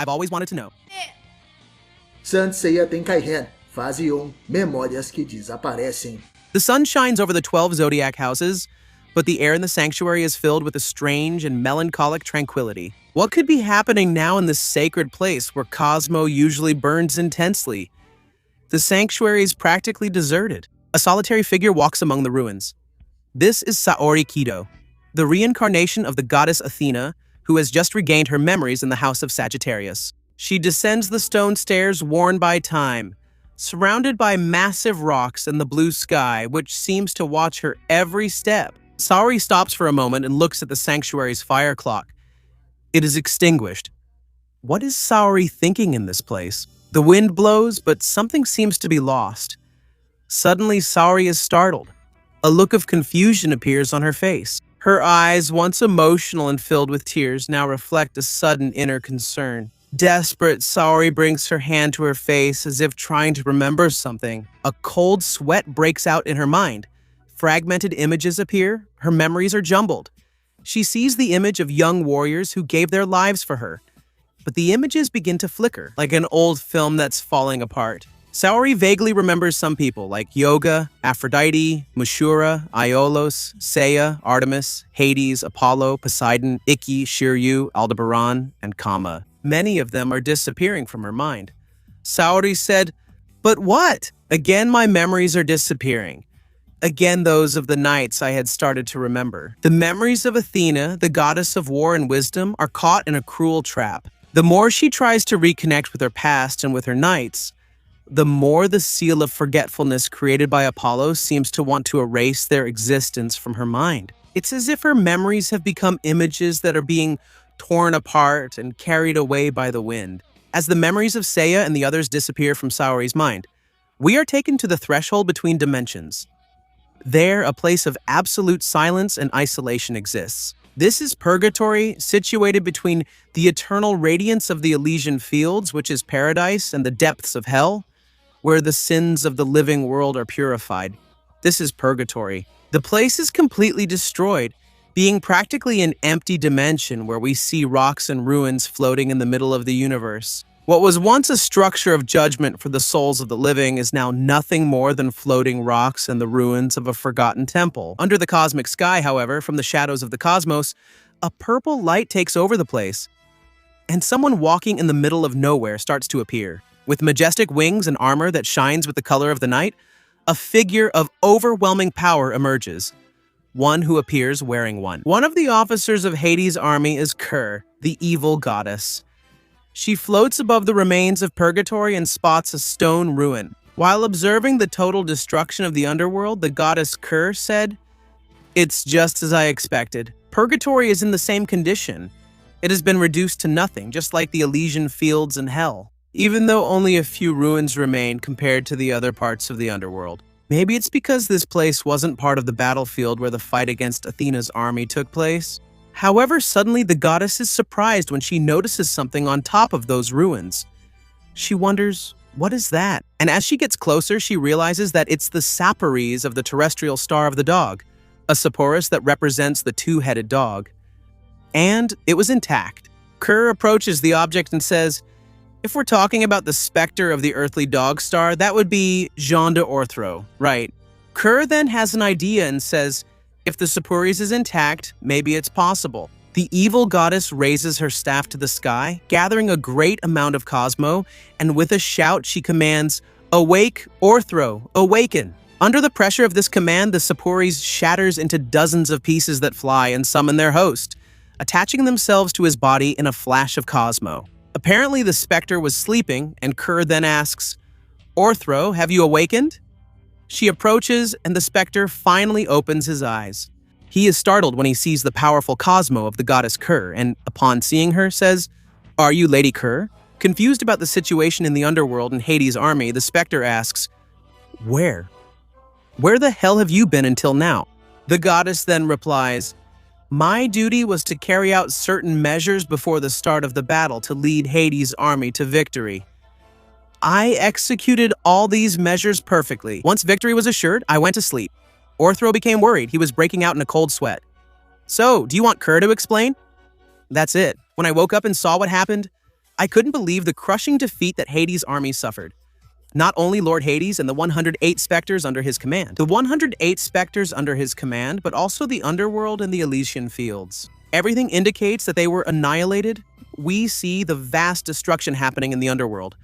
I've always wanted to know. Seiya tem Kaihen, fase 1, Memórias que Desaparecem. The sun shines over the 12 Zodiac houses, but the air in the sanctuary is filled with a strange and melancholic tranquility. What could be happening now in this sacred place where Cosmo usually burns intensely? The sanctuary is practically deserted. A solitary figure walks among the ruins. This is Saori Kido, the reincarnation of the goddess Athena, who has just regained her memories in the house of Sagittarius. She descends the stone stairs worn by time, surrounded by massive rocks and the blue sky, which seems to watch her every step. Saori stops for a moment and looks at the sanctuary's fire clock. It is extinguished. What is Saori thinking in this place? The wind blows, but something seems to be lost. Suddenly, Saori is startled. A look of confusion appears on her face. Her eyes, once emotional and filled with tears, now reflect a sudden inner concern. Desperate, Saori brings her hand to her face as if trying to remember something. A cold sweat breaks out in her mind. Fragmented images appear. Her memories are jumbled. She sees the image of young warriors who gave their lives for her. But the images begin to flicker, like an old film that's falling apart. Saori vaguely remembers some people like Yoga, Aphrodite, Mushura, Aiolos, Seiya, Artemis, Hades, Apollo, Poseidon, Ikki, Shiryu, Aldebaran, and Kama. Many of them are disappearing from her mind. Saori said, "But what? Again, my memories are disappearing. Again, those of the nights I had started to remember. The memories of Athena, the goddess of war and wisdom, are caught in a cruel trap. The more she tries to reconnect with her past and with her nights, the more the seal of forgetfulness created by Apollo seems to want to erase their existence from her mind. It's as if her memories have become images that are being torn apart and carried away by the wind. As the memories of Seiya and the others disappear from Saori's mind, we are taken to the threshold between dimensions. There, a place of absolute silence and isolation exists. This is purgatory, situated between the eternal radiance of the Elysian fields, which is paradise, and the depths of hell, where the sins of the living world are purified. This is purgatory. The place is completely destroyed, being practically an empty dimension where we see rocks and ruins floating in the middle of the universe. What was once a structure of judgment for the souls of the living is now nothing more than floating rocks and the ruins of a forgotten temple. Under the cosmic sky, however, from the shadows of the cosmos, a purple light takes over the place, and someone walking in the middle of nowhere starts to appear. With majestic wings and armor that shines with the color of the night, a figure of overwhelming power emerges. One who appears wearing one. One of the officers of Hades' army is Kur, the evil goddess. She floats above the remains of purgatory and spots a stone ruin. While observing the total destruction of the underworld, the goddess Kur said, "It's just as I expected. Purgatory is in the same condition. It has been reduced to nothing, just like the Elysian fields and hell, even though only a few ruins remain compared to the other parts of the underworld. Maybe it's because this place wasn't part of the battlefield where the fight against Athena's army took place." However, suddenly the goddess is surprised when she notices something on top of those ruins. She wonders, what is that? And as she gets closer, she realizes that it's the sapores of the terrestrial star of the dog, a Sapores that represents the two-headed dog. And it was intact. Kur approaches the object and says, "If we're talking about the specter of the earthly dog star, that would be Jean d'Orthro, right?" Kur then has an idea and says, "If the Sapores is intact, maybe it's possible." The evil goddess raises her staff to the sky, gathering a great amount of Cosmo, and with a shout she commands, "Awake, Orthro, awaken!" Under the pressure of this command, the Sapores shatters into dozens of pieces that fly and summon their host, attaching themselves to his body in a flash of Cosmo. Apparently the specter was sleeping, and Kur then asks, "Orthro, have you awakened?" She approaches, and the specter finally opens his eyes. He is startled when he sees the powerful Cosmo of the goddess Kur, and upon seeing her, says, "Are you Lady Kur?" Confused about the situation in the underworld and Hades' army, the specter asks, "Where? Where the hell have you been until now?" The goddess then replies, "My duty was to carry out certain measures before the start of the battle to lead Hades' army to victory. I executed all these measures perfectly. Once victory was assured, I went to sleep. Orthro became worried. He was breaking out in a cold sweat. So, do you want Kur to explain? That's it. When I woke up and saw what happened, I couldn't believe the crushing defeat that Hades' army suffered. Not only Lord Hades and the 108 Specters under his command, but also the Underworld and the Elysian fields. Everything indicates that they were annihilated. We see the vast destruction happening in the Underworld.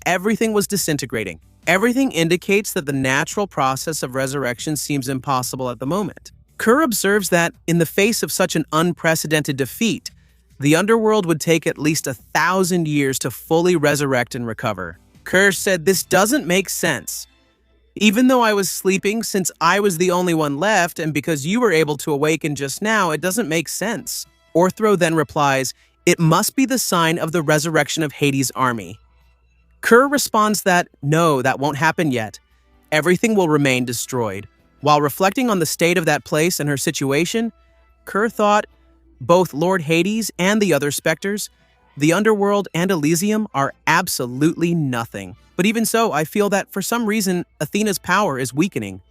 Everything was disintegrating. Everything indicates that the natural process of resurrection seems impossible at the moment. Kerr observes that, in the face of such an unprecedented defeat, the Underworld would take at least 1,000 years to fully resurrect and recover. Kerr said, "This doesn't make sense. Even though I was sleeping, since I was the only one left, and because you were able to awaken just now, it doesn't make sense." Orthro then replies, "It must be the sign of the resurrection of Hades' army." Kerr responds that, no, that won't happen yet. Everything will remain destroyed. While reflecting on the state of that place and her situation, Kerr thought, both Lord Hades and the other Specters, the Underworld and Elysium are absolutely nothing. But even so, I feel that for some reason, Athena's power is weakening.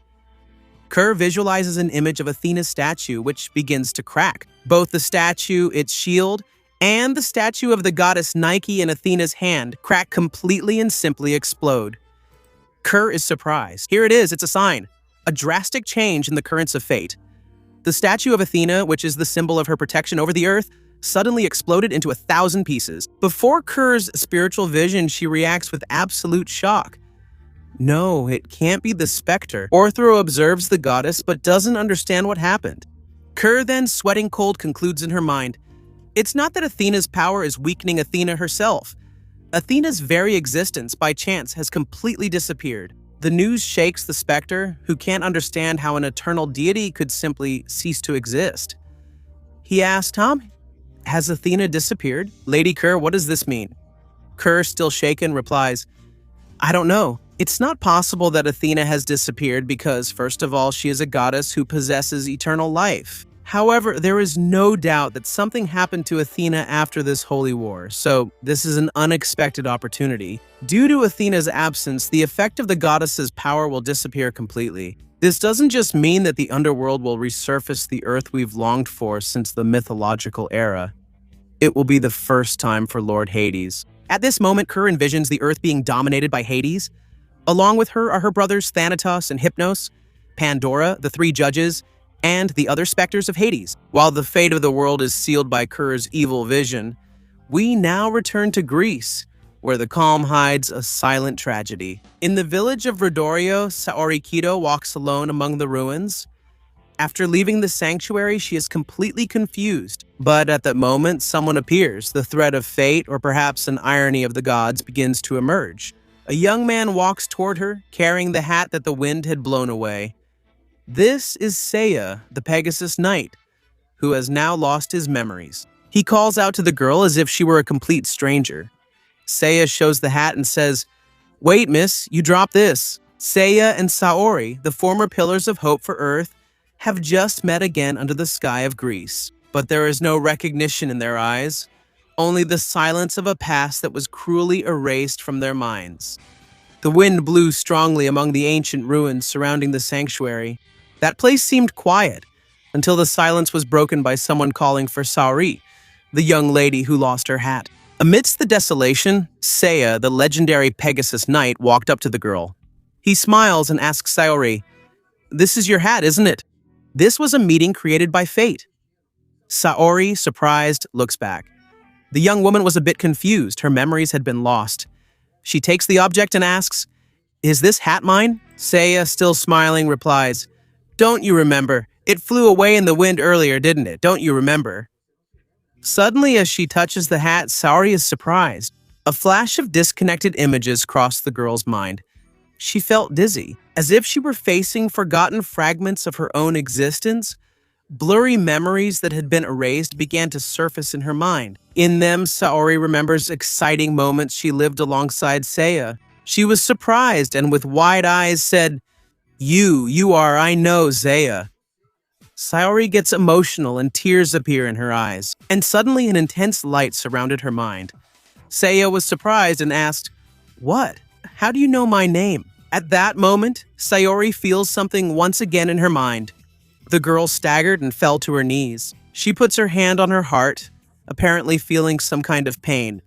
Kerr visualizes an image of Athena's statue, which begins to crack. Both the statue, its shield, and the statue of the goddess Nike in Athena's hand crack completely and simply explode. Kerr is surprised. Here it is, it's a sign. A drastic change in the currents of fate. The statue of Athena, which is the symbol of her protection over the earth, suddenly exploded into 1,000 pieces. Before Kerr's spiritual vision, she reacts with absolute shock. No, it can't be the Spectre. Orthro observes the goddess but doesn't understand what happened. Kerr then, sweating cold, concludes in her mind, it's not that Athena's power is weakening Athena herself. Athena's very existence, by chance, has completely disappeared. The news shakes the Spectre, who can't understand how an eternal deity could simply cease to exist. He asks, Tom, has Athena disappeared? Lady Kerr, what does this mean? Kerr, still shaken, replies, I don't know. It's not possible that Athena has disappeared because, first of all, she is a goddess who possesses eternal life. However, there is no doubt that something happened to Athena after this holy war, so this is an unexpected opportunity. Due to Athena's absence, the effect of the goddess's power will disappear completely. This doesn't just mean that the Underworld will resurface the earth we've longed for since the mythological era. It will be the first time for Lord Hades. At this moment, Kerr envisions the earth being dominated by Hades. Along with her are her brothers Thanatos and Hypnos, Pandora, the three judges, and the other Specters of Hades. While the fate of the world is sealed by Kerr's evil vision, we now return to Greece, where the calm hides a silent tragedy. In the village of Rodorio, Saori walks alone among the ruins. After leaving the sanctuary, she is completely confused. But at that moment, someone appears. The thread of fate, or perhaps an irony of the gods, begins to emerge. A young man walks toward her, carrying the hat that the wind had blown away. This is Seiya, the Pegasus Knight, who has now lost his memories. He calls out to the girl as if she were a complete stranger. Seiya shows the hat and says, Wait, miss, you dropped this. Seiya and Saori, the former pillars of hope for Earth, have just met again under the sky of Greece. But there is no recognition in their eyes, only the silence of a past that was cruelly erased from their minds. The wind blew strongly among the ancient ruins surrounding the sanctuary. That place seemed quiet, until the silence was broken by someone calling for Saori, the young lady who lost her hat. Amidst the desolation, Seiya, the legendary Pegasus Knight, walked up to the girl. He smiles and asks Saori, This is your hat, isn't it? This was a meeting created by fate. Saori, surprised, looks back. The young woman was a bit confused. Her memories had been lost. She takes the object and asks, Is this hat mine? Seiya, still smiling, replies, Don't you remember? It flew away in the wind earlier, didn't it? Don't you remember? Suddenly, as she touches the hat, Saori is surprised. A flash of disconnected images crossed the girl's mind. She felt dizzy, as if she were facing forgotten fragments of her own existence. Blurry memories that had been erased began to surface in her mind. In them, Saori remembers exciting moments she lived alongside Seiya. She was surprised and with wide eyes said, You are, I know, Seiya. Saori gets emotional and tears appear in her eyes, and suddenly an intense light surrounded her mind. Seiya was surprised and asked, What? How do you know my name? At that moment, Saori feels something once again in her mind. The girl staggered and fell to her knees. She puts her hand on her heart, apparently feeling some kind of pain.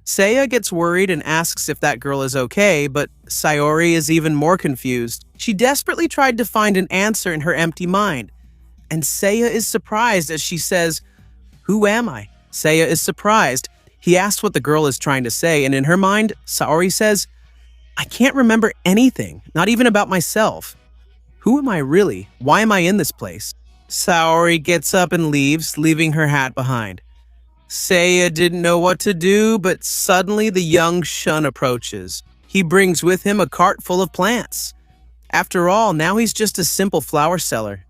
Seiya gets worried and asks if that girl is okay, but Saori is even more confused. She desperately tried to find an answer in her empty mind, and Seiya is surprised as she says, "Who am I?" Seiya is surprised. He asks what the girl is trying to say, and in her mind, Saori says, "I can't remember anything, not even about myself. Who am I really? Why am I in this place?" Saori gets up and leaves, leaving her hat behind. Seiya didn't know what to do, but suddenly the young Shun approaches. He brings with him a cart full of plants. After all, now he's just a simple flower seller.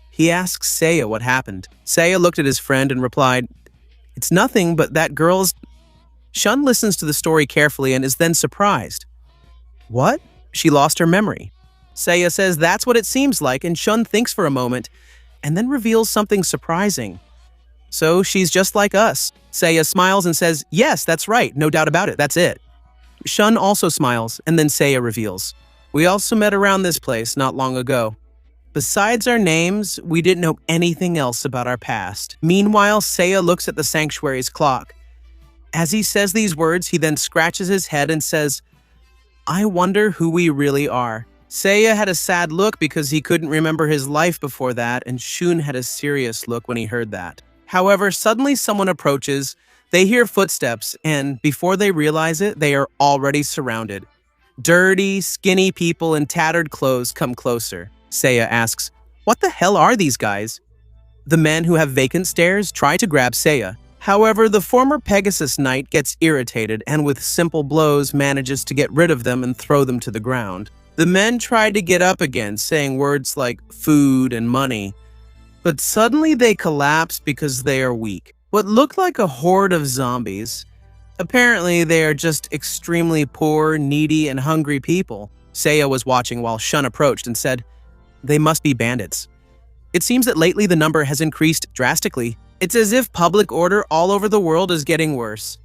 He asks Seiya what happened. Seiya looked at his friend and replied, "It's nothing but that girl's..." Shun listens to the story carefully and is then surprised. "What? She lost her memory." Seiya says that's what it seems like, and Shun thinks for a moment and then reveals something surprising. "So she's just like us." Seiya smiles and says, "Yes, that's right, no doubt about it, that's it." Shun also smiles, and then Seiya reveals, "We also met around this place not long ago. Besides our names, we didn't know anything else about our past." Meanwhile, Seiya looks at the sanctuary's clock. As he says these words, he then scratches his head and says, "I wonder who we really are." Seiya had a sad look because he couldn't remember his life before that, and Shun had a serious look when he heard that. However, suddenly someone approaches, they hear footsteps, and before they realize it, they are already surrounded. Dirty, skinny people in tattered clothes come closer. Seiya asks, "What the hell are these guys?" The men who have vacant stares try to grab Seiya. However, the former Pegasus Knight gets irritated and with simple blows manages to get rid of them and throw them to the ground. The men try to get up again, saying words like food and money. But suddenly they collapse because they are weak. What look like a horde of zombies. Apparently they are just extremely poor, needy, and hungry people. Seiya was watching while Shun approached and said, "They must be bandits." It seems that lately the number has increased drastically. It's as if public order all over the world is getting worse.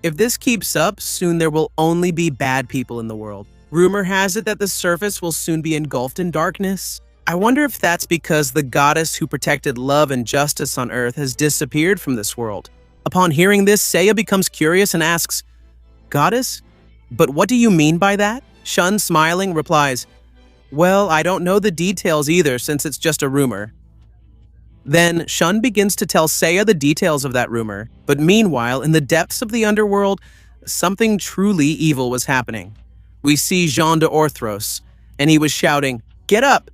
If this keeps up, soon there will only be bad people in the world. Rumor has it that the surface will soon be engulfed in darkness. I wonder if that's because the goddess who protected love and justice on Earth has disappeared from this world. Upon hearing this, Seiya becomes curious and asks, "Goddess? But what do you mean by that?" Shun, smiling, replies, "Well, I don't know the details either since it's just a rumor." Then Shun begins to tell Seiya the details of that rumor, but meanwhile, in the depths of the underworld, something truly evil was happening. We see Jean de Orthros, and he was shouting, "Get up!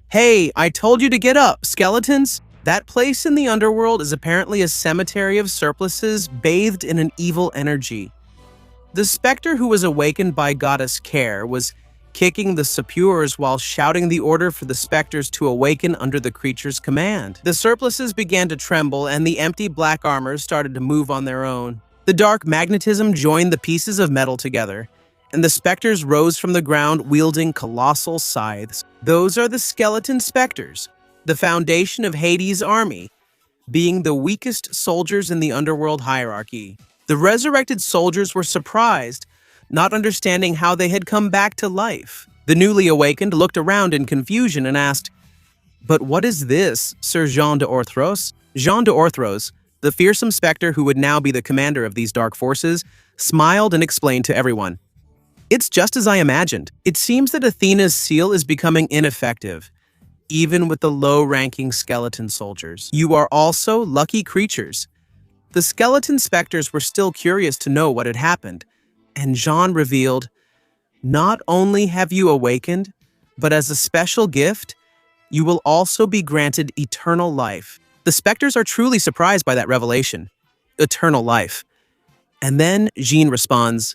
Hey, I told you to get up, skeletons!" That place in the underworld is apparently a cemetery of surpluses bathed in an evil energy. The specter who was awakened by Goddess Care was kicking the sepulchres while shouting the order for the specters to awaken under the creature's command. The surpluses began to tremble and the empty black armors started to move on their own. The dark magnetism joined the pieces of metal together, and the specters rose from the ground wielding colossal scythes. Those are the skeleton specters, the foundation of Hades' army, being the weakest soldiers in the underworld hierarchy. The resurrected soldiers were surprised, not understanding how they had come back to life. The newly awakened looked around in confusion and asked, "But what is this, Sir Jean de Orthros?" Jean de Orthros, the fearsome specter who would now be the commander of these dark forces, smiled and explained to everyone, "It's just as I imagined. It seems that Athena's seal is becoming ineffective, even with the low-ranking skeleton soldiers. You are also lucky creatures." The skeleton specters were still curious to know what had happened, and Jean revealed, "Not only have you awakened, but as a special gift, you will also be granted eternal life." The specters are truly surprised by that revelation. Eternal life. And then Jean responds,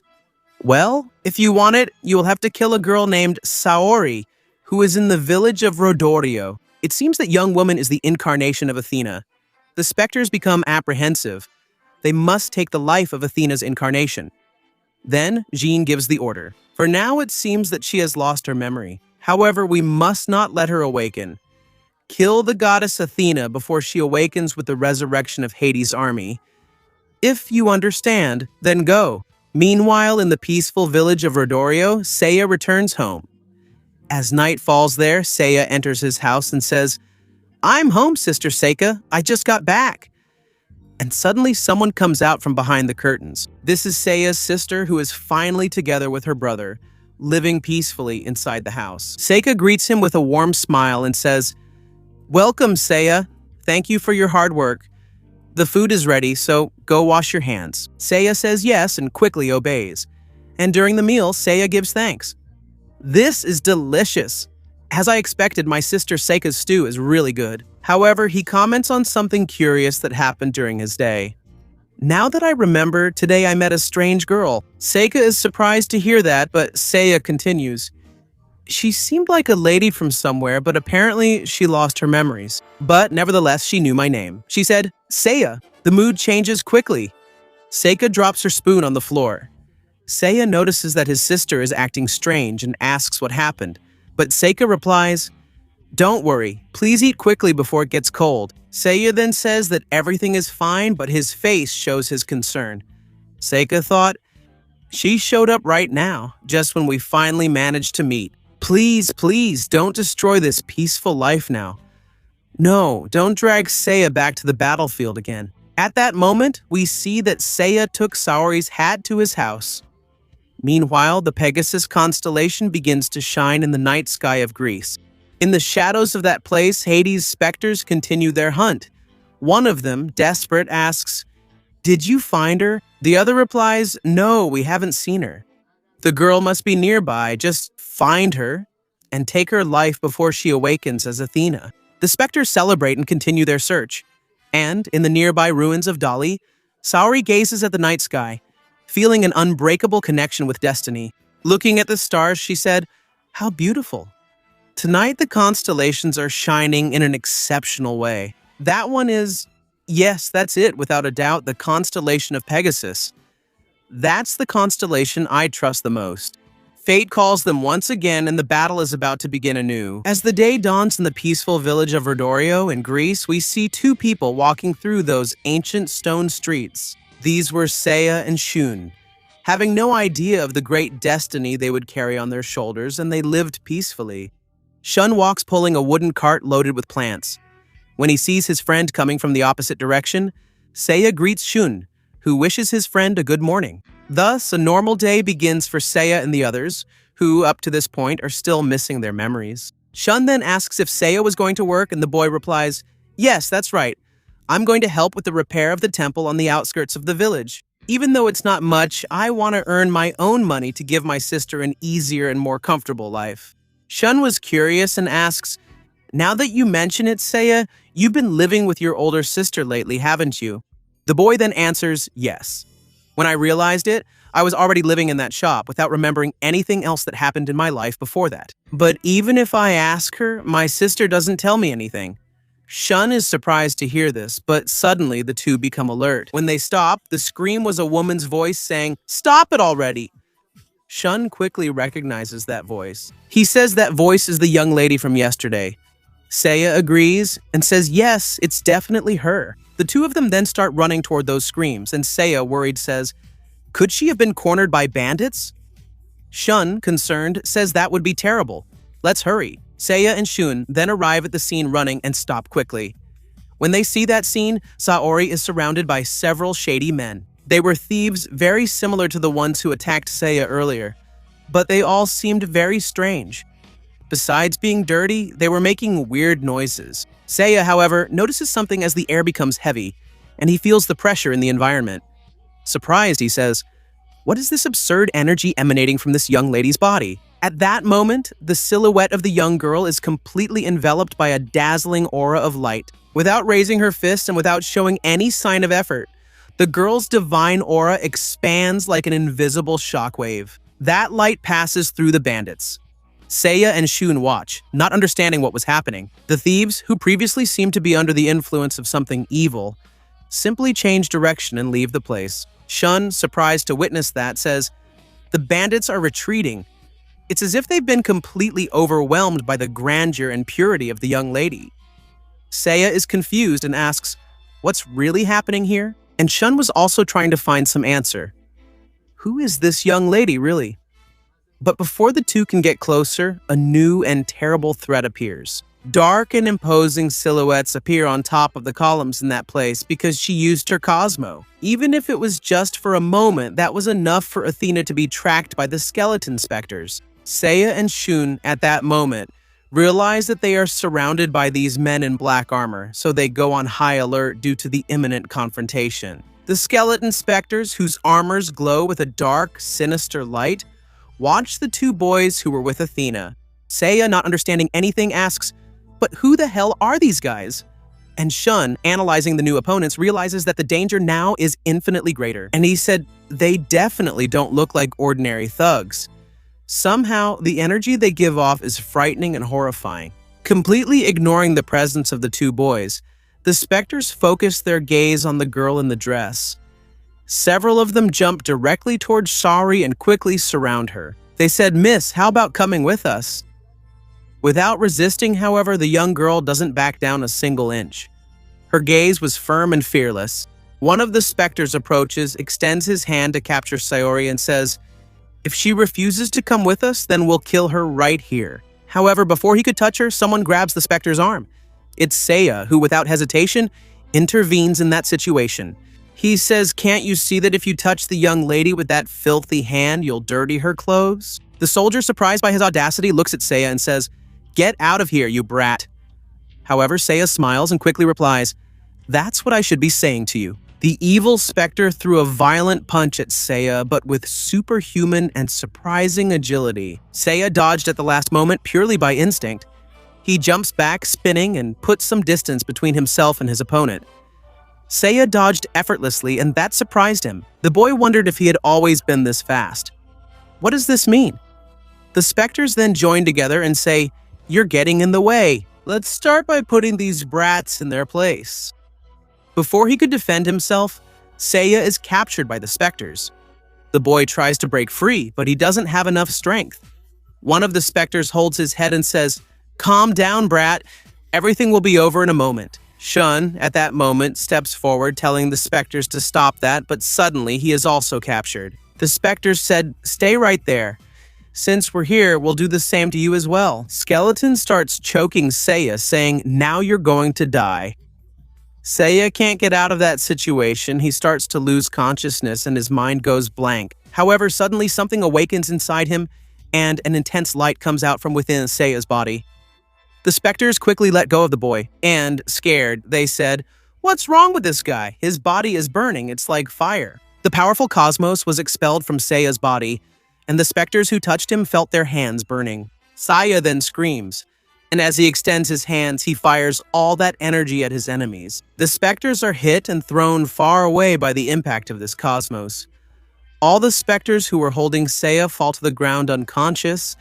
"Well, if you want it, you will have to kill a girl named Saori, who is in the village of Rodorio." It seems that young woman is the incarnation of Athena. The specters become apprehensive. They must take the life of Athena's incarnation. Then Jean gives the order. For now, it seems that she has lost her memory. However, we must not let her awaken. Kill the goddess Athena before she awakens with the resurrection of Hades' army. If you understand, then go. Meanwhile, in the peaceful village of Rodorio, Seiya returns home. As night falls there, Seiya enters his house and says, "I'm home, Sister Seika. I just got back." and suddenly someone comes out from behind the curtains. This is Seiya's sister, who is finally together with her brother, living peacefully inside the house. Seika greets him with a warm smile and says, "Welcome, Seiya. Thank you for your hard work. The food is ready, so go wash your hands." Seiya says yes and quickly obeys. And during the meal, Seiya gives thanks. "This is delicious. As I expected, my sister Seika's stew is really good." However, he comments on something curious that happened during his day. "Now that I remember, today I met a strange girl." Seika is surprised to hear that, but Seiya continues. "She seemed like a lady from somewhere, but apparently she lost her memories. But nevertheless, she knew my name." She said, "Seiya." The mood changes quickly. Seika drops her spoon on the floor. Seiya notices that his sister is acting strange and asks what happened, but Seika replies, "Don't worry, please eat quickly before it gets cold." Seiya then says that everything is fine, but his face shows his concern. Seika thought, "She showed up right now, just when we finally managed to meet. Please, don't destroy this peaceful life now. No, don't drag Seiya back to the battlefield again." At that moment, we see that Seiya took Saori's hat to his house. Meanwhile, the Pegasus constellation begins to shine in the night sky of Greece. In the shadows of that place, Hades' specters continue their hunt. One of them, desperate, asks, "Did you find her?" The other replies, "No, we haven't seen her." The girl must be nearby. Just find her and take her life before she awakens as Athena. The specters celebrate and continue their search. And, in the nearby ruins of Dali, Saori gazes at the night sky, feeling an unbreakable connection with destiny. Looking at the stars, she said, "How beautiful. Tonight the constellations are shining in an exceptional way." That one is, yes, that's it, without a doubt, the constellation of Pegasus. That's the constellation I trust the most. Fate calls them once again, and the battle is about to begin anew. As the day dawns in the peaceful village of Rodorio in Greece, we see two people walking through those ancient stone streets. These were Seiya and Shun. Having no idea of the great destiny they would carry on their shoulders, and they lived peacefully. Shun walks pulling a wooden cart loaded with plants. When he sees his friend coming from the opposite direction, Seiya greets Shun, who wishes his friend a good morning. Thus, a normal day begins for Seiya and the others, who, up to this point, are still missing their memories. Shun then asks if Seiya was going to work, and the boy replies, "Yes, that's right. I'm going to help with the repair of the temple on the outskirts of the village. Even though it's not much, I want to earn my own money to give my sister an easier and more comfortable life." Shun was curious and asks, "Now that you mention it, Seiya, you've been living with your older sister lately, haven't you?" The boy then answers, "Yes. When I realized it, I was already living in that shop without remembering anything else that happened in my life before that. But even if I ask her, my sister doesn't tell me anything." Shun is surprised to hear this, but suddenly the two become alert. When they stop, the scream was a woman's voice saying, "Stop it already!" Shun quickly recognizes that voice. He says that voice is the young lady from yesterday. Seiya agrees and says yes, it's definitely her. The two of them then start running toward those screams, and Seiya, worried, says, "Could she have been cornered by bandits?" Shun, concerned, says that would be terrible. "Let's hurry." Seiya and Shun then arrive at the scene running and stop quickly. When they see that scene, Saori is surrounded by several shady men. They were thieves very similar to the ones who attacked Seiya earlier, but they all seemed very strange. Besides being dirty, they were making weird noises. Seiya, however, notices something as the air becomes heavy, and he feels the pressure in the environment. Surprised, he says, "What is this absurd energy emanating from this young lady's body?" At that moment, the silhouette of the young girl is completely enveloped by a dazzling aura of light. Without raising her fist and without showing any sign of effort, the girl's divine aura expands like an invisible shockwave. That light passes through the bandits. Seiya and Shun watch, not understanding what was happening. The thieves, who previously seemed to be under the influence of something evil, simply change direction and leave the place. Shun, surprised to witness that, says, "The bandits are retreating. It's as if they've been completely overwhelmed by the grandeur and purity of the young lady." Seiya is confused and asks, "What's really happening here?" And Shun was also trying to find some answer. Who is this young lady, really? But before the two can get closer, a new and terrible threat appears. Dark and imposing silhouettes appear on top of the columns in that place because she used her Cosmo. Even if it was just for a moment, that was enough for Athena to be tracked by the skeleton specters. Seiya and Shun, at that moment, realize that they are surrounded by these men in black armor, so they go on high alert due to the imminent confrontation. The skeleton specters, whose armors glow with a dark, sinister light, watch the two boys who were with Athena. Seiya, not understanding anything, asks, "But who the hell are these guys?" And Shun, analyzing the new opponents, realizes that the danger now is infinitely greater. And he said, "They definitely don't look like ordinary thugs." Somehow, the energy they give off is frightening and horrifying. Completely ignoring the presence of the two boys, the specters focus their gaze on the girl in the dress. Several of them jump directly towards Saori and quickly surround her. They said, "Miss, how about coming with us?" Without resisting, however, the young girl doesn't back down a single inch. Her gaze was firm and fearless. One of the specters approaches, extends his hand to capture Saori, and says, "If she refuses to come with us, then we'll kill her right here." However, before he could touch her, someone grabs the specter's arm. It's Seiya, who, without hesitation, intervenes in that situation. He says, "Can't you see that if you touch the young lady with that filthy hand, you'll dirty her clothes?" The soldier, surprised by his audacity, looks at Seiya and says, "Get out of here, you brat." However, Seiya smiles and quickly replies, "That's what I should be saying to you." The evil specter threw a violent punch at Seiya, but with superhuman and surprising agility. Seiya dodged at the last moment purely by instinct. He jumps back, spinning, and puts some distance between himself and his opponent. Seiya dodged effortlessly, and that surprised him. The boy wondered if he had always been this fast. What does this mean? The specters then join together and say, "You're getting in the way. Let's start by putting these brats in their place." Before he could defend himself, Seiya is captured by the specters. The boy tries to break free, but he doesn't have enough strength. One of the specters holds his head and says, "Calm down, brat. Everything will be over in a moment." Shun, at that moment, steps forward, telling the specters to stop that, but suddenly he is also captured. The specters said, "Stay right there. Since we're here, we'll do the same to you as well." Skeleton starts choking Seiya, saying, "Now you're going to die." Seiya can't get out of that situation. He starts to lose consciousness and his mind goes blank. However, suddenly something awakens inside him and an intense light comes out from within Seiya's body. The specters quickly let go of the boy and, scared, they said, "What's wrong with this guy? His body is burning. It's like fire." The powerful cosmos was expelled from Seiya's body, and the specters who touched him felt their hands burning. Seiya then screams, and as he extends his hands, he fires all that energy at his enemies. The specters are hit and thrown far away by the impact of this cosmos. All the specters who were holding Seiya fall to the ground unconscious,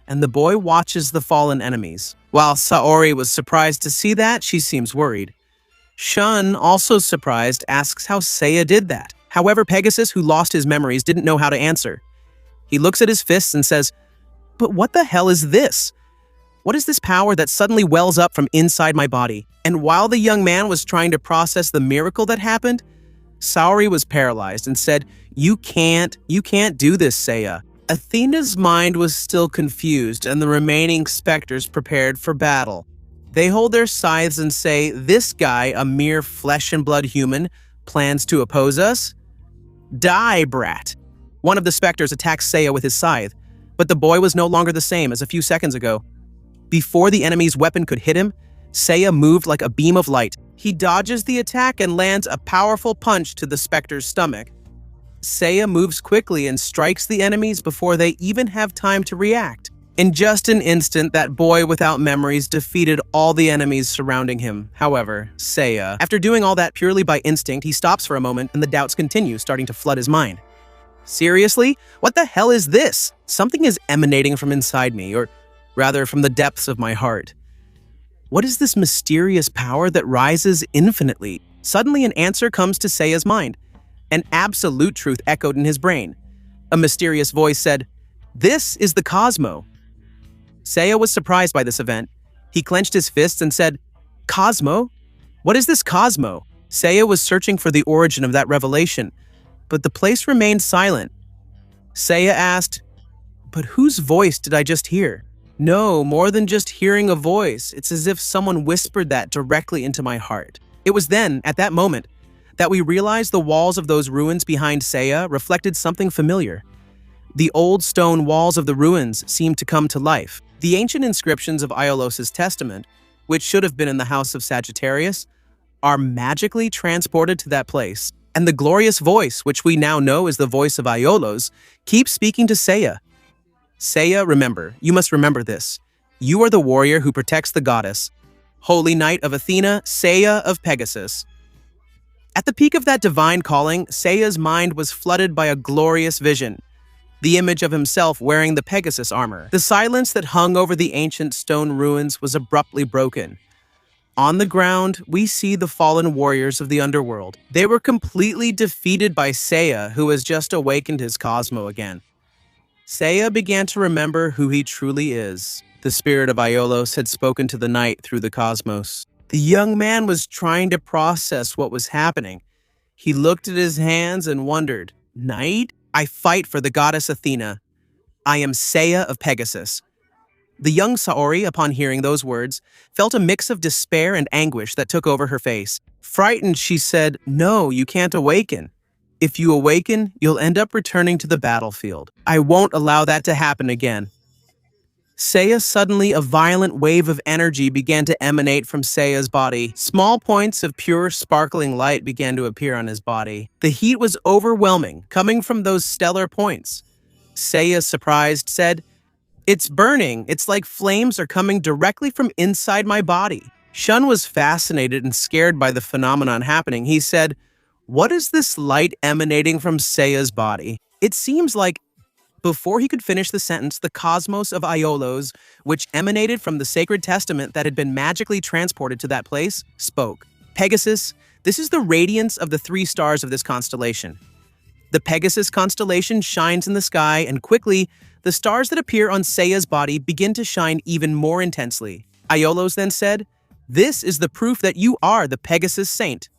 and the boy watches the fallen enemies. While Saori was surprised to see that, she seems worried. Shun, also surprised, asks how Seiya did that. However, Pegasus, who lost his memories, didn't know how to answer. He looks at his fists and says, "But what the hell is this? What is this power that suddenly wells up from inside my body?" And while the young man was trying to process the miracle that happened, Saori was paralyzed and said, You can't do this, Seiya." Athena's mind was still confused, and the remaining specters prepared for battle. They hold their scythes and say, "This guy, a mere flesh and blood human, plans to oppose us? Die, brat." One of the specters attacks Seiya with his scythe, but the boy was no longer the same as a few seconds ago. Before the enemy's weapon could hit him, Seiya moved like a beam of light. He dodges the attack and lands a powerful punch to the specter's stomach. Seiya moves quickly and strikes the enemies before they even have time to react. In just an instant, that boy without memories defeated all the enemies surrounding him. However, Seiya, after doing all that purely by instinct, he stops for a moment and the doubts continue, starting to flood his mind. Seriously? What the hell is this? Something is emanating from inside me, or rather from the depths of my heart. What is this mysterious power that rises infinitely? Suddenly an answer comes to Seiya's mind. An absolute truth echoed in his brain. A mysterious voice said, "This is the Cosmo." Seiya was surprised by this event. He clenched his fists and said, "Cosmo? What is this Cosmo?" Seiya was searching for the origin of that revelation, but the place remained silent. Seiya asked, "But whose voice did I just hear?" No, more than just hearing a voice. It's as if someone whispered that directly into my heart. It was then, at that moment, that we realized the walls of those ruins behind Seiya reflected something familiar. The old stone walls of the ruins seemed to come to life. The ancient inscriptions of Iolos's testament, which should have been in the house of Sagittarius, are magically transported to that place. And the glorious voice, which we now know is the voice of Aiolos, keeps speaking to Seiya. Seiya, remember, you must remember this. You are the warrior who protects the goddess. Holy Knight of Athena, Seiya of Pegasus. At the peak of that divine calling, Seiya's mind was flooded by a glorious vision. The image of himself wearing the Pegasus armor. The silence that hung over the ancient stone ruins was abruptly broken. On the ground, we see the fallen warriors of the Underworld. They were completely defeated by Seiya, who has just awakened his Cosmo again. Seiya began to remember who he truly is. The spirit of Aiolos had spoken to the night through the cosmos. The young man was trying to process what was happening. He looked at his hands and wondered, "Night? I fight for the goddess Athena. I am Seiya of Pegasus." The young Saori, upon hearing those words, felt a mix of despair and anguish that took over her face. Frightened, she said, "No, you can't awaken. If you awaken, you'll end up returning to the battlefield. I won't allow that to happen again." Seiya, suddenly a violent wave of energy began to emanate from Seiya's body. Small points of pure, sparkling light began to appear on his body. The heat was overwhelming, coming from those stellar points. Seiya, surprised, said, "It's burning. It's like flames are coming directly from inside my body." Shun was fascinated and scared by the phenomenon happening. He said, "What is this light emanating from Seiya's body?" It seems like before he could finish the sentence, the cosmos of Aiolos, which emanated from the sacred testament that had been magically transported to that place, spoke. "Pegasus, this is the radiance of the 3 stars of this constellation. The Pegasus constellation shines in the sky, and quickly, the stars that appear on Seiya's body begin to shine even more intensely." Aiolos then said, "This is the proof that you are the Pegasus Saint."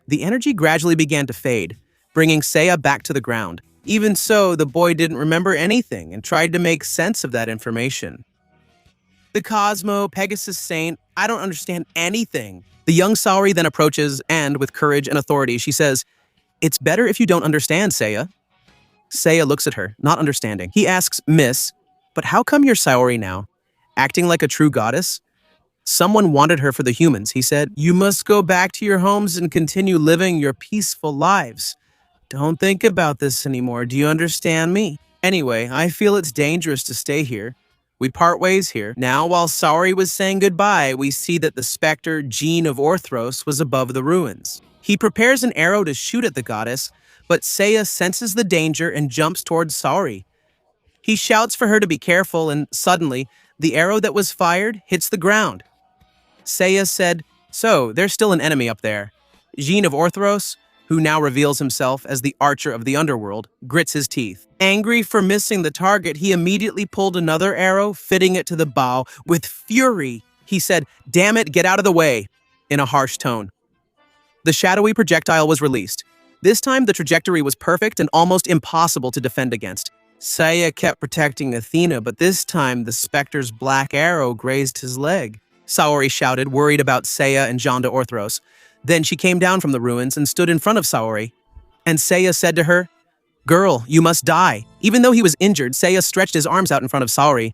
The energy gradually began to fade, bringing Seiya back to the ground. Even so, the boy didn't remember anything and tried to make sense of that information. "The Cosmo, Pegasus Saint, I don't understand anything." The young Saori then approaches and, with courage and authority, she says, "It's better if you don't understand, Seiya." Seiya looks at her, not understanding. He asks, "Miss, but how come you're Saori now? Acting like a true goddess?" "Someone wanted her for the humans," he said. "You must go back to your homes and continue living your peaceful lives. Don't think about this anymore. Do you understand me? Anyway, I feel it's dangerous to stay here. We part ways here." Now, while Saori was saying goodbye, we see that the specter, Jean of Orthros, was above the ruins. He prepares an arrow to shoot at the goddess, but Seiya senses the danger and jumps towards Saori. He shouts for her to be careful, and suddenly, the arrow that was fired hits the ground. Seiya said, "So, there's still an enemy up there." Jean of Orthros, who now reveals himself as the Archer of the Underworld, grits his teeth. Angry for missing the target, he immediately pulled another arrow, fitting it to the bow. With fury, he said, "Damn it, get out of the way," in a harsh tone. The shadowy projectile was released. This time, the trajectory was perfect and almost impossible to defend against. Seiya kept protecting Athena, but this time, the Specter's black arrow grazed his leg. Saori shouted, worried about Seiya and Jean de Orthros. Then she came down from the ruins and stood in front of Saori. And Seiya said to her, "Girl, you must die." Even though he was injured, Seiya stretched his arms out in front of Saori.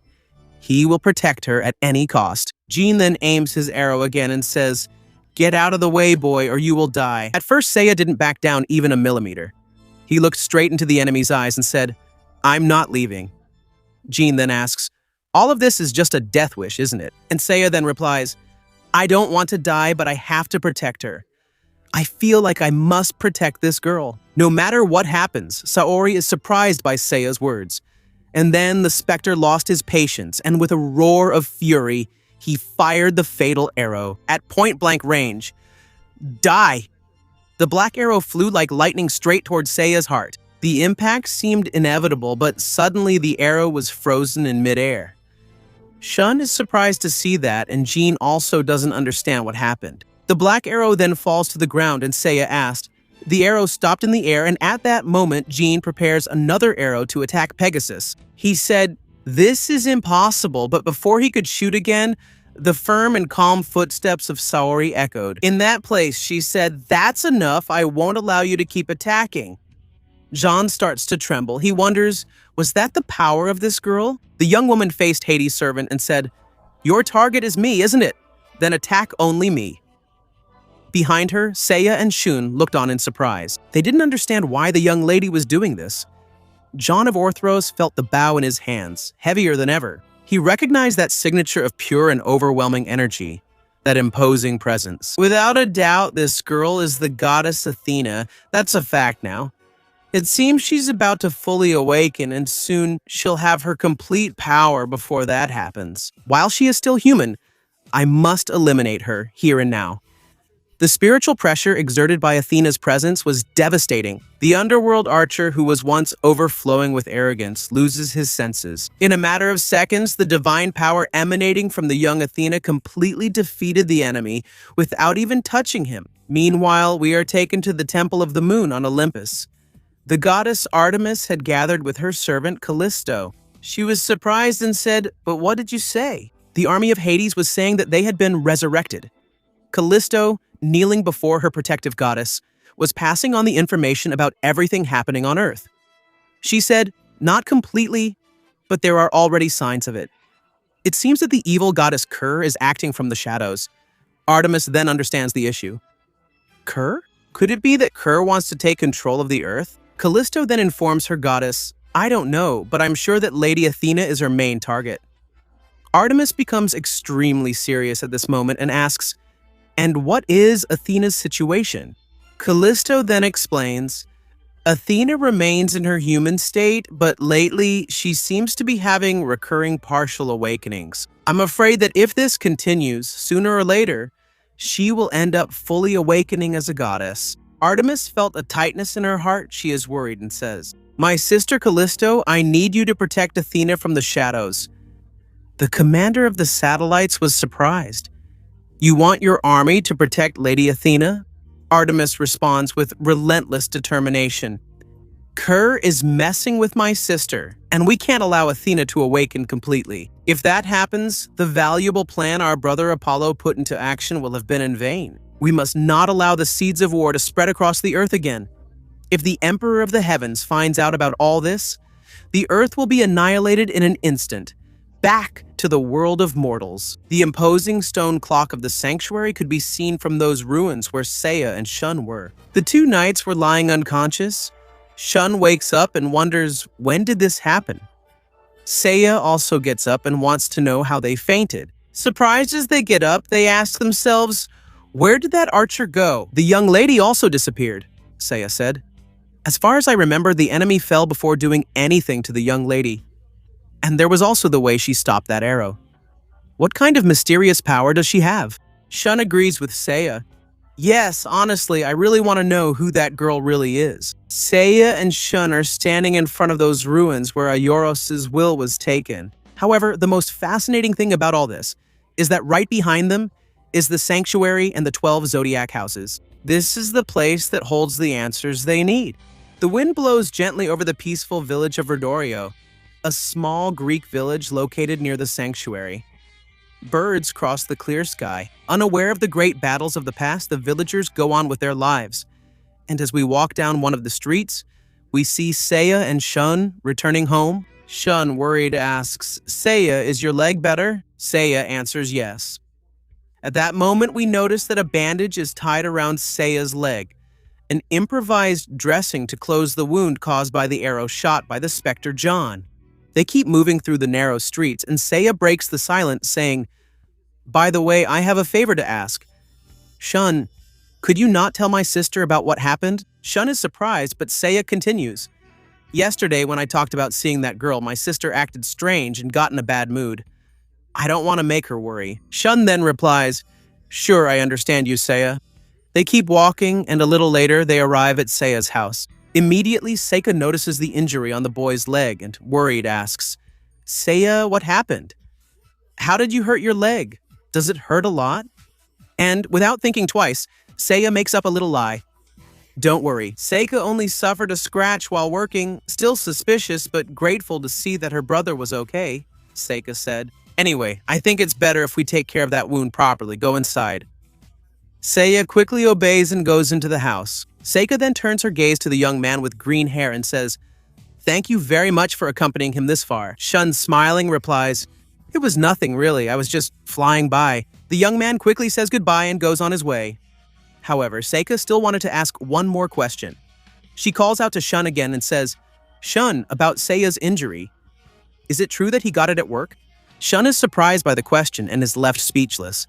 He will protect her at any cost. Jean then aims his arrow again and says, "Get out of the way, boy, or you will die." At first, Seiya didn't back down even a millimeter. He looked straight into the enemy's eyes and said, "I'm not leaving." Jean then asks, "All of this is just a death wish, isn't it?" And Seiya then replies, "I don't want to die, but I have to protect her. I feel like I must protect this girl." No matter what happens, Saori is surprised by Seiya's words. And then the Spectre lost his patience, and with a roar of fury, he fired the fatal arrow at point-blank range. "Die!" The black arrow flew like lightning straight towards Seiya's heart. The impact seemed inevitable, but suddenly the arrow was frozen in midair. Shun is surprised to see that, and Jean also doesn't understand what happened. The black arrow then falls to the ground, and Seiya asked. The arrow stopped in the air, and at that moment, Jean prepares another arrow to attack Pegasus. He said, This is impossible, but before he could shoot again, the firm and calm footsteps of Saori echoed. In that place, she said, "That's enough. I won't allow you to keep attacking." Jean starts to tremble. He wonders, was that the power of this girl? The young woman faced Hades' servant and said, "Your target is me, isn't it? Then attack only me." Behind her, Seiya and Shun looked on in surprise. They didn't understand why the young lady was doing this. John of Orthros felt the bow in his hands, heavier than ever. He recognized that signature of pure and overwhelming energy, that imposing presence. Without a doubt, this girl is the goddess Athena. That's a fact now. It seems she's about to fully awaken, and soon she'll have her complete power before that happens. While she is still human, I must eliminate her here and now. The spiritual pressure exerted by Athena's presence was devastating. The underworld archer, who was once overflowing with arrogance, loses his senses. In a matter of seconds, the divine power emanating from the young Athena completely defeated the enemy without even touching him. Meanwhile, we are taken to the Temple of the Moon on Olympus. The goddess Artemis had gathered with her servant Callisto. She was surprised and said, "But what did you say?" The army of Hades was saying that they had been resurrected. Callisto, kneeling before her protective goddess, was passing on the information about everything happening on Earth. She said, "Not completely, but there are already signs of it." It seems that the evil goddess Ker is acting from the shadows. Artemis then understands the issue. Ker? Could it be that Ker wants to take control of the Earth? Callisto then informs her goddess, "I don't know, but I'm sure that Lady Athena is her main target." Artemis becomes extremely serious at this moment and asks, "And what is Athena's situation?" Callisto then explains, "Athena remains in her human state, but lately she seems to be having recurring partial awakenings. I'm afraid that if this continues, sooner or later, she will end up fully awakening as a goddess." Artemis felt a tightness in her heart. She is worried and says, "My sister Callisto, I need you to protect Athena from the shadows." The commander of the satellites was surprised. "You want your army to protect Lady Athena?" Artemis responds with relentless determination. "Ker is messing with my sister, and we can't allow Athena to awaken completely. If that happens, the valuable plan our brother Apollo put into action will have been in vain. We must not allow the seeds of war to spread across the earth again. If the Emperor of the Heavens finds out about all this, the earth will be annihilated in an instant, back to the world of mortals." The imposing stone clock of the sanctuary could be seen from those ruins where Seiya and Shun were. The two knights were lying unconscious. Shun wakes up and wonders, when did this happen? Seiya also gets up and wants to know how they fainted. Surprised as they get up, they ask themselves, "Where did that archer go?" "The young lady also disappeared," Seiya said. "As far as I remember, the enemy fell before doing anything to the young lady. And there was also the way she stopped that arrow. What kind of mysterious power does she have?" Shun agrees with Seiya. "Yes, honestly, I really want to know who that girl really is." Seiya and Shun are standing in front of those ruins where Ayoros's will was taken. However, the most fascinating thing about all this is that right behind them is the sanctuary and the 12 Zodiac houses. This is the place that holds the answers they need. The wind blows gently over the peaceful village of Rodorio, a small Greek village located near the sanctuary. Birds cross the clear sky. Unaware of the great battles of the past, the villagers go on with their lives. And as we walk down one of the streets, we see Seiya and Shun returning home. Shun, worried, asks, "Seiya, is your leg better?" Seiya answers yes. At that moment, we notice that a bandage is tied around Seiya's leg, an improvised dressing to close the wound caused by the arrow shot by the Specter John. They keep moving through the narrow streets, and Seiya breaks the silence, saying, "By the way, I have a favor to ask. Shun, could you not tell my sister about what happened?" Shun is surprised, but Seiya continues. "Yesterday, when I talked about seeing that girl, my sister acted strange and got in a bad mood. I don't want to make her worry." Shun then replies, "Sure, I understand you, Seiya." They keep walking, and a little later, they arrive at Seiya's house. Immediately, Seika notices the injury on the boy's leg and, worried, asks, "Seiya, what happened? How did you hurt your leg? Does it hurt a lot?" And, without thinking twice, Seiya makes up a little lie. Don't worry, Seika only suffered a scratch while working, still suspicious but grateful to see that her brother was okay, Seika said. Anyway, I think it's better if we take care of that wound properly. Go inside. Seiya quickly obeys and goes into the house. Seika then turns her gaze to the young man with green hair and says, "Thank you very much for accompanying him this far." Shun, smiling, replies, "It was nothing, really. I was just flying by." The young man quickly says goodbye and goes on his way. However, Seika still wanted to ask one more question. She calls out to Shun again and says, "Shun, about Seiya's injury. Is it true that he got it at work?" Shun is surprised by the question and is left speechless.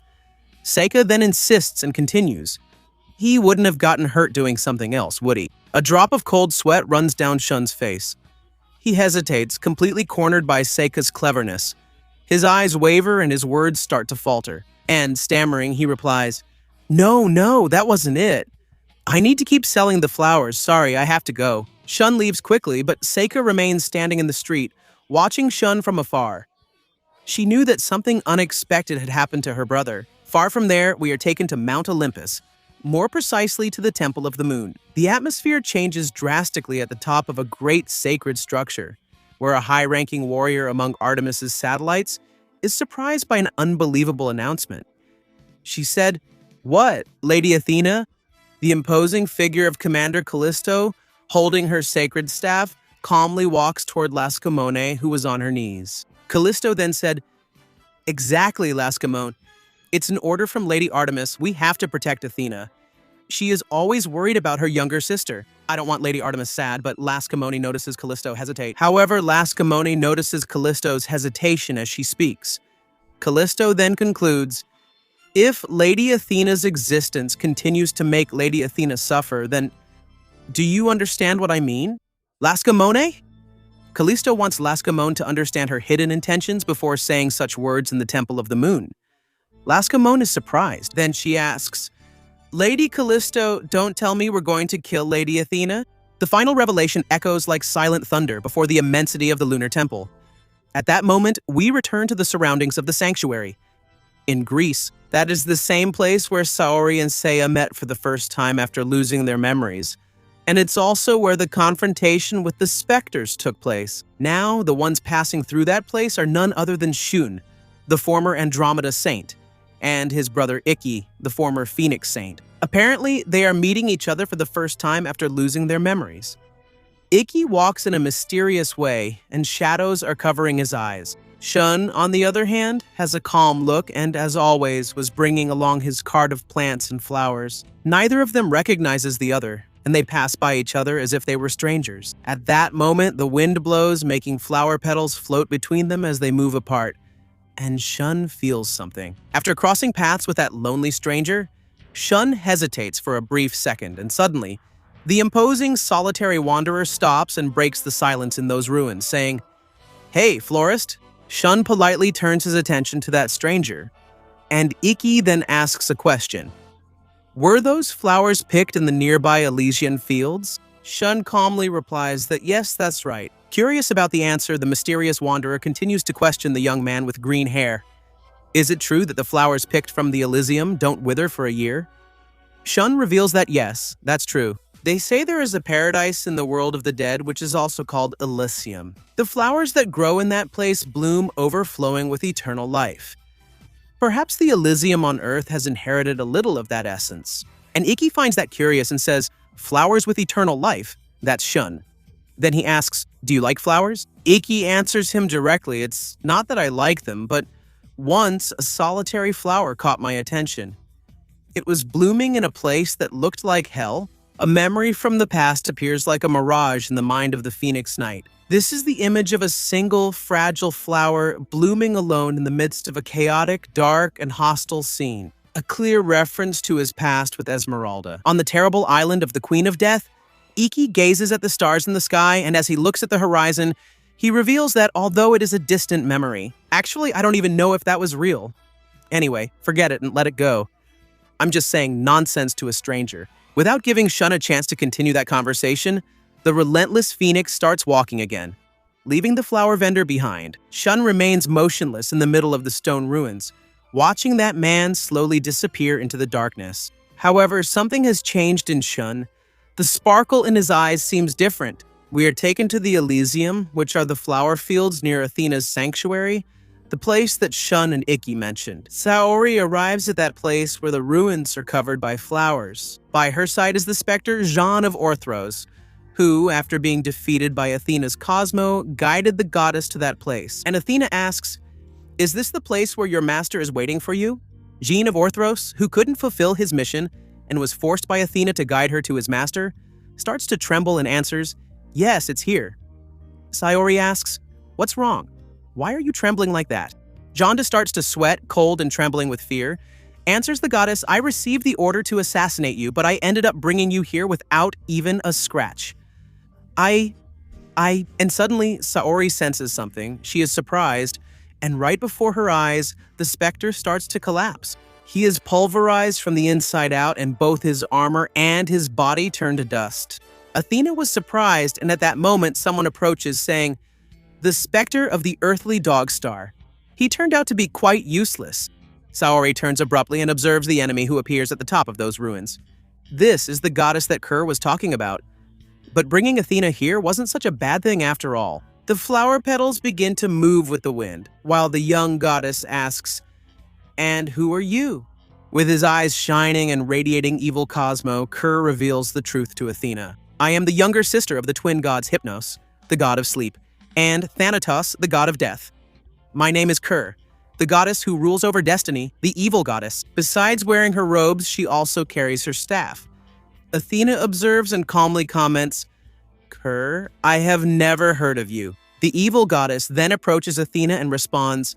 Seika then insists and continues, "He wouldn't have gotten hurt doing something else, would he?" A drop of cold sweat runs down Shun's face. He hesitates, completely cornered by Seika's cleverness. His eyes waver and his words start to falter. And, stammering, he replies, No, that wasn't it. I need to keep selling the flowers. Sorry, I have to go." Shun leaves quickly, but Seika remains standing in the street, watching Shun from afar. She knew that something unexpected had happened to her brother. Far from there, we are taken to Mount Olympus, more precisely to the Temple of the Moon. The atmosphere changes drastically at the top of a great sacred structure, where a high-ranking warrior among Artemis's satellites is surprised by an unbelievable announcement. She said, "What, Lady Athena?" The imposing figure of Commander Callisto, holding her sacred staff, calmly walks toward Lascamone, who was on her knees. Callisto then said, "Exactly, Lascamone. It's an order from Lady Artemis. We have to protect Athena. She is always worried about her younger sister." I don't want Lady Artemis sad, but Lascamone notices Callisto hesitate. However, Lascamone notices Callisto's hesitation as she speaks. Callisto then concludes, "If Lady Athena's existence continues to make Lady Athena suffer, then do you understand what I mean? Lascamone?" Callisto wants Lascamone to understand her hidden intentions before saying such words in the Temple of the Moon. Lascamone is surprised. Then she asks, "Lady Callisto, don't tell me we're going to kill Lady Athena?" The final revelation echoes like silent thunder before the immensity of the lunar temple. At that moment, we return to the surroundings of the sanctuary. In Greece, that is the same place where Saori and Seiya met for the first time after losing their memories. And it's also where the confrontation with the Specters took place. Now, the ones passing through that place are none other than Shun, the former Andromeda saint, and his brother Ikki, the former Phoenix saint. Apparently, they are meeting each other for the first time after losing their memories. Ikki walks in a mysterious way, and shadows are covering his eyes. Shun, on the other hand, has a calm look and, as always, was bringing along his cart of plants and flowers. Neither of them recognizes the other, and they pass by each other as if they were strangers. At that moment, the wind blows, making flower petals float between them as they move apart. And Shun feels something. After crossing paths with that lonely stranger, Shun hesitates for a brief second, and suddenly, the imposing solitary wanderer stops and breaks the silence in those ruins, saying, "Hey, florist." Shun politely turns his attention to that stranger, and Ikki then asks a question. "Were those flowers picked in the nearby Elysian fields?" Shun calmly replies that yes, that's right. Curious about the answer, the mysterious wanderer continues to question the young man with green hair. Is it true that the flowers picked from the Elysium don't wither for a year? Shun reveals that yes, that's true. They say there is a paradise in the world of the dead, which is also called Elysium. The flowers that grow in that place bloom overflowing with eternal life. Perhaps the Elysium on Earth has inherited a little of that essence. And Ikki finds that curious and says, "Flowers with eternal life?" That's Shun. Then he asks, "Do you like flowers?" Ikki answers him directly, "It's not that I like them, but once a solitary flower caught my attention. It was blooming in a place that looked like hell. A memory from the past appears like a mirage in the mind of the Phoenix Knight. This is the image of a single, fragile flower blooming alone in the midst of a chaotic, dark, and hostile scene. A clear reference to his past with Esmeralda. On the terrible island of the Queen of Death, Ikki gazes at the stars in the sky, and as he looks at the horizon, he reveals that although it is a distant memory, actually, I don't even know if that was real. Anyway, forget it and let it go. I'm just saying nonsense to a stranger. Without giving Shun a chance to continue that conversation, the relentless Phoenix starts walking again, leaving the flower vendor behind. Shun remains motionless in the middle of the stone ruins, watching that man slowly disappear into the darkness. However, something has changed in Shun. The sparkle in his eyes seems different. We are taken to the Elysium, which are the flower fields near Athena's sanctuary, the place that Shun and Ikki mentioned. Saori arrives at that place where the ruins are covered by flowers. By her side is the specter Jean of Orthros, who, after being defeated by Athena's Cosmo, guided the goddess to that place. And Athena asks, "Is this the place where your master is waiting for you?" Jean of Orthros, who couldn't fulfill his mission and was forced by Athena to guide her to his master, starts to tremble and answers, "Yes, it's here." Saori asks, "What's wrong? Why are you trembling like that?" Jonda starts to sweat, cold and trembling with fear, answers the goddess, "I received the order to assassinate you, but I ended up bringing you here without even a scratch. And suddenly Saori senses something. She is surprised, and right before her eyes, the specter starts to collapse. He is pulverized from the inside out, and both his armor and his body turn to dust. Athena was surprised, and at that moment, someone approaches, saying, "The specter of the earthly dog star. He turned out to be quite useless." Saori turns abruptly and observes the enemy who appears at the top of those ruins. This is the goddess that Kerr was talking about. But bringing Athena here wasn't such a bad thing after all. The flower petals begin to move with the wind, while the young goddess asks, "And who are you?" With his eyes shining and radiating evil Cosmo, Kerr reveals the truth to Athena. "I am the younger sister of the twin gods Hypnos, the god of sleep, and Thanatos, the god of death. My name is Kerr, the goddess who rules over destiny, the evil goddess. Besides wearing her robes, she also carries her staff." Athena observes and calmly comments, "Kerr, I have never heard of you." The evil goddess then approaches Athena and responds,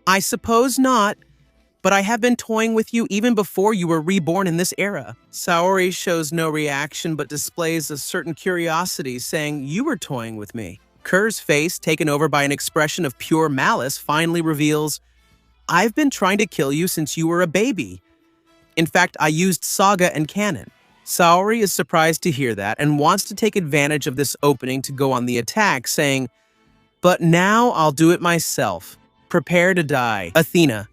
"I suppose not, but I have been toying with you even before you were reborn in this era." Saori shows no reaction but displays a certain curiosity, saying, "You were toying with me." Kerr's face, taken over by an expression of pure malice, finally reveals, "I've been trying to kill you since you were a baby. In fact, I used Saga and canon." Saori is surprised to hear that and wants to take advantage of this opening to go on the attack, saying, "But now I'll do it myself. Prepare to die." Athena.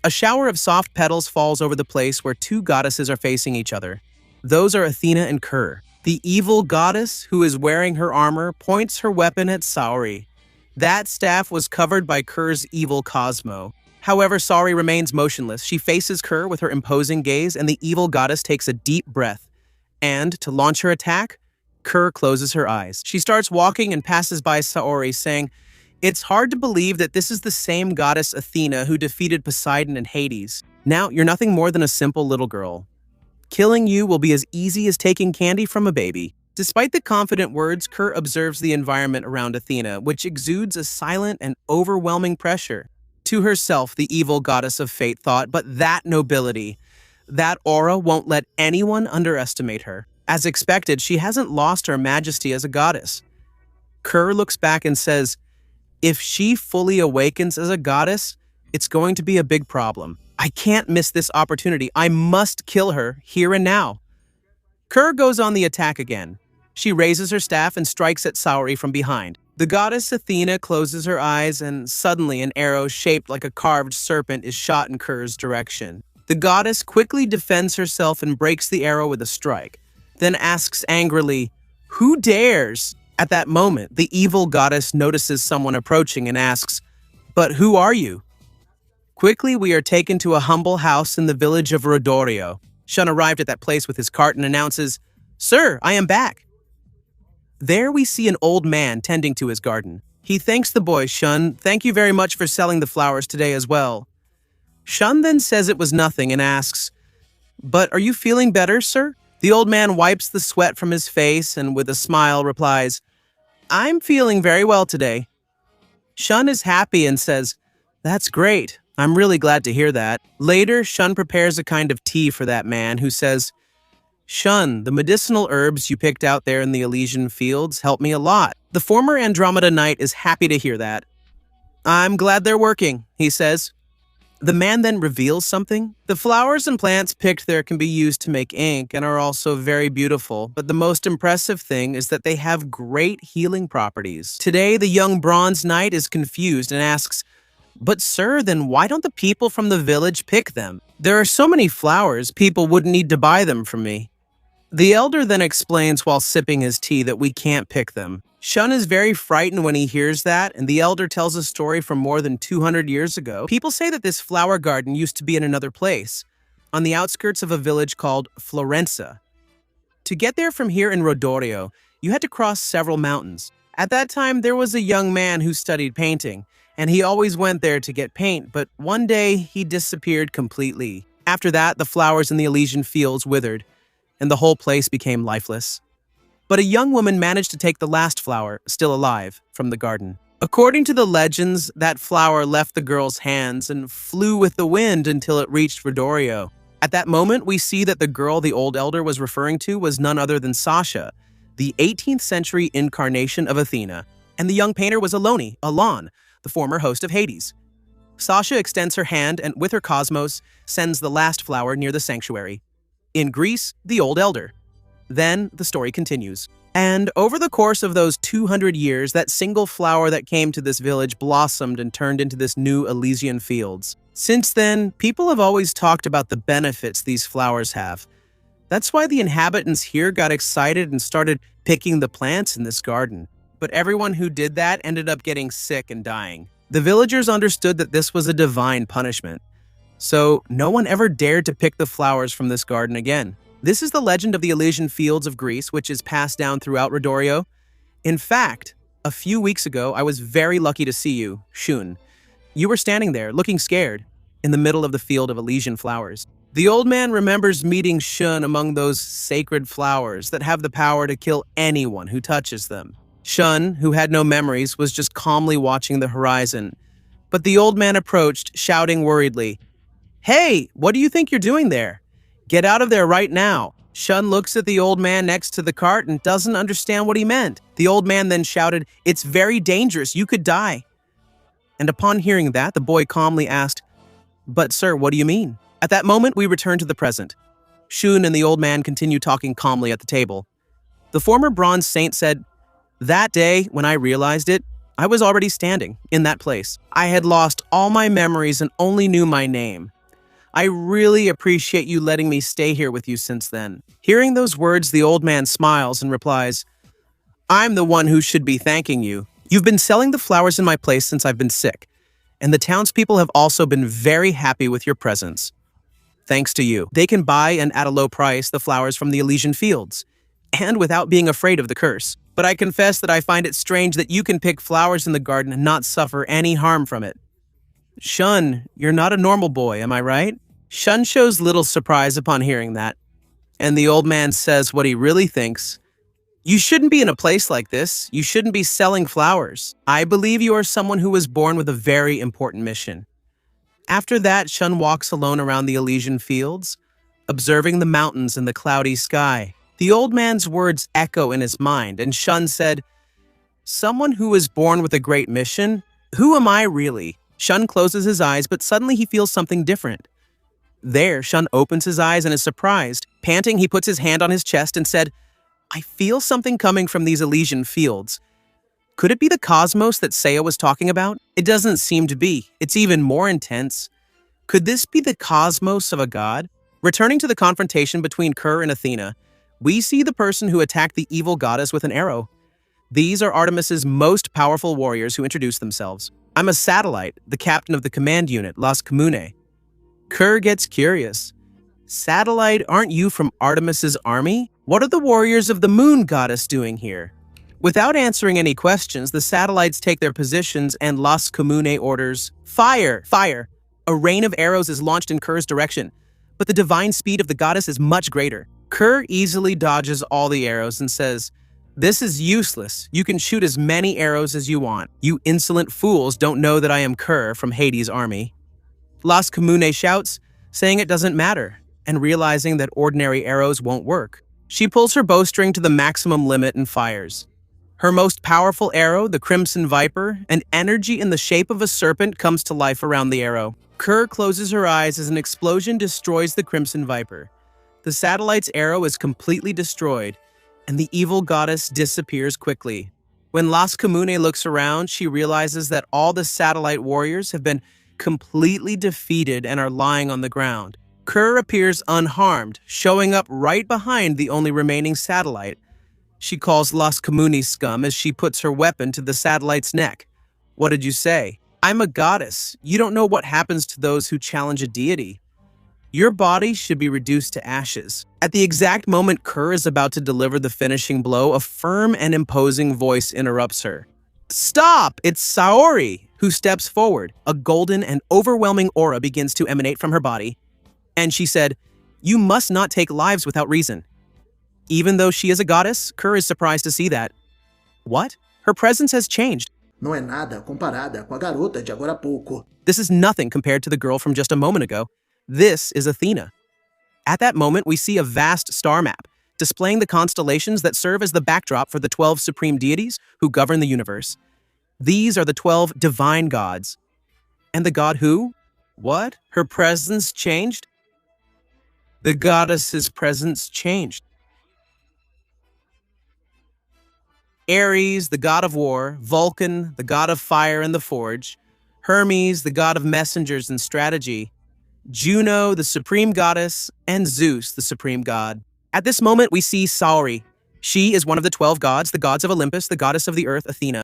A shower of soft petals falls over the place where two goddesses are facing each other. Those are Athena and Kerr. The evil goddess, who is wearing her armor, points her weapon at Saori. That staff was covered by Kerr's evil Cosmo. However, Saori remains motionless. She faces Kerr with her imposing gaze, and the evil goddess takes a deep breath. And, to launch her attack, Kerr closes her eyes. She starts walking and passes by Saori, saying, "It's hard to believe that this is the same goddess Athena who defeated Poseidon and Hades. Now, you're nothing more than a simple little girl. Killing you will be as easy as taking candy from a baby." Despite the confident words, Kerr observes the environment around Athena, which exudes a silent and overwhelming pressure. To herself, the evil goddess of fate thought, "But that nobility, that aura won't let anyone underestimate her." As expected, she hasn't lost her majesty as a goddess. Kerr looks back and says, "If she fully awakens as a goddess, it's going to be a big problem. I can't miss this opportunity. I must kill her here and now." Kerr goes on the attack again. She raises her staff and strikes at Saori from behind. The goddess Athena closes her eyes, and suddenly an arrow shaped like a carved serpent is shot in Kerr's direction. The goddess quickly defends herself and breaks the arrow with a strike, then asks angrily, "Who dares?" At that moment, the evil goddess notices someone approaching and asks, "But who are you?" Quickly, we are taken to a humble house in the village of Rodorio. Shun arrived at that place with his cart and announces, "Sir, I am back." There we see an old man tending to his garden. He thanks the boy, "Shun, thank you very much for selling the flowers today as well." Shun then says it was nothing and asks, "But are you feeling better, sir?" The old man wipes the sweat from his face and with a smile replies, "I'm feeling very well today." Shun is happy and says, "That's great. I'm really glad to hear that." Later, Shun prepares a kind of tea for that man who says, "Shun, the medicinal herbs you picked out there in the Elysian fields helped me a lot." The former Andromeda Knight is happy to hear that. "I'm glad they're working," he says. The man then reveals something. The flowers and plants picked there can be used to make ink and are also very beautiful, but the most impressive thing is that they have great healing properties. Today, the young Bronze Knight is confused and asks, "But sir, then why don't the people from the village pick them? There are so many flowers, people wouldn't need to buy them from me." The elder then explains while sipping his tea that we can't pick them. Shun is very frightened when he hears that, and the elder tells a story from more than 200 years ago. People say that this flower garden used to be in another place, on the outskirts of a village called Florenza. To get there from here in Rodorio, you had to cross several mountains. At that time, there was a young man who studied painting, and he always went there to get paint, but one day he disappeared completely. After that, the flowers in the Elysian fields withered, and the whole place became lifeless. But a young woman managed to take the last flower, still alive, from the garden. According to the legends, that flower left the girl's hands and flew with the wind until it reached Rodorio. At that moment, we see that the girl the old elder was referring to was none other than Sasha, the 18th century incarnation of Athena, and the young painter was Alon, the former host of Hades. Sasha extends her hand and, with her cosmos, sends the last flower near the sanctuary. In Greece, the old elder. Then the story continues. And over the course of those 200 years, that single flower that came to this village blossomed and turned into this new Elysian fields. Since then, people have always talked about the benefits these flowers have. That's why the inhabitants here got excited and started picking the plants in this garden. But everyone who did that ended up getting sick and dying. The villagers understood that this was a divine punishment. So no one ever dared to pick the flowers from this garden again. This is the legend of the Elysian fields of Greece, which is passed down throughout Rodorio. In fact, a few weeks ago, I was very lucky to see you, Shun. You were standing there, looking scared, in the middle of the field of Elysian flowers. The old man remembers meeting Shun among those sacred flowers that have the power to kill anyone who touches them. Shun, who had no memories, was just calmly watching the horizon. But the old man approached, shouting worriedly, "Hey, what do you think you're doing there? Get out of there right now." Shun looks at the old man next to the cart and doesn't understand what he meant. The old man then shouted, "It's very dangerous, you could die." And upon hearing that, the boy calmly asked, "But sir, what do you mean?" At that moment, we return to the present. Shun and the old man continue talking calmly at the table. The former bronze saint said, "That day, when I realized it, I was already standing in that place. I had lost all my memories and only knew my name. I really appreciate you letting me stay here with you since then." Hearing those words, the old man smiles and replies, "I'm the one who should be thanking you. You've been selling the flowers in my place since I've been sick, and the townspeople have also been very happy with your presence. Thanks to you, they can buy and at a low price the flowers from the Elysian fields, and without being afraid of the curse. But I confess that I find it strange that you can pick flowers in the garden and not suffer any harm from it. Shun, you're not a normal boy, am I right?" Shun shows little surprise upon hearing that, and the old man says what he really thinks. "You shouldn't be in a place like this. You shouldn't be selling flowers. I believe you are someone who was born with a very important mission." After that, Shun walks alone around the Elysian fields, observing the mountains and the cloudy sky. The old man's words echo in his mind, and Shun said, "Someone who was born with a great mission? Who am I really?" Shun closes his eyes, but suddenly he feels something different. There, Shun opens his eyes and is surprised. Panting, he puts his hand on his chest and said, "I feel something coming from these Elysian fields. Could it be the cosmos that Seiya was talking about? It doesn't seem to be. It's even more intense. Could this be the cosmos of a god?" Returning to the confrontation between Kur and Athena, we see the person who attacked the evil goddess with an arrow. These are Artemis's most powerful warriors who introduce themselves. "I'm a satellite, the captain of the command unit, Las Comune." Kur gets curious. "Satellite, aren't you from Artemis's army? What are the warriors of the moon goddess doing here?" Without answering any questions, the satellites take their positions and Las Comune orders, "Fire! Fire!" A rain of arrows is launched in Kur's direction, but the divine speed of the goddess is much greater. Kur easily dodges all the arrows and says, "This is useless. You can shoot as many arrows as you want. You insolent fools don't know that I am Kur from Hades' army." Las Comune shouts, saying it doesn't matter, and realizing that ordinary arrows won't work. She pulls her bowstring to the maximum limit and fires. Her most powerful arrow, the Crimson Viper, an energy in the shape of a serpent, comes to life around the arrow. Kur closes her eyes as an explosion destroys the Crimson Viper. The satellite's arrow is completely destroyed, and the evil goddess disappears quickly. When Las Comune looks around, she realizes that all the satellite warriors have been completely defeated and are lying on the ground. Kerr appears unharmed, showing up right behind the only remaining satellite. She calls Las Comunis scum as she puts her weapon to the satellite's neck. What did you say? I'm a goddess. You don't know what happens to those who challenge a deity. Your body should be reduced to ashes. At the exact moment Kerr is about to deliver the finishing blow, a firm and imposing voice interrupts her. Stop! It's Saori, who steps forward. A golden and overwhelming aura begins to emanate from her body. And she said, "You must not take lives without reason." Even though she is a goddess, Kerr is surprised to see that. What? Her presence has changed. Não é nada comparada com a garota de agora há pouco. This is nothing compared to the girl from just a moment ago. This is Athena. At that moment, we see a vast star map, displaying the constellations that serve as the backdrop for the 12 supreme deities who govern the universe. These are the 12 divine gods. And the god who? What? Her presence changed? The goddess's presence changed. Ares, the god of war, Vulcan, the god of fire and the forge, Hermes, the god of messengers and strategy, Juno, the supreme goddess, and Zeus, the supreme god. At this moment, we see Saori. She is one of the 12 gods, the gods of Olympus, the goddess of the earth, Athena.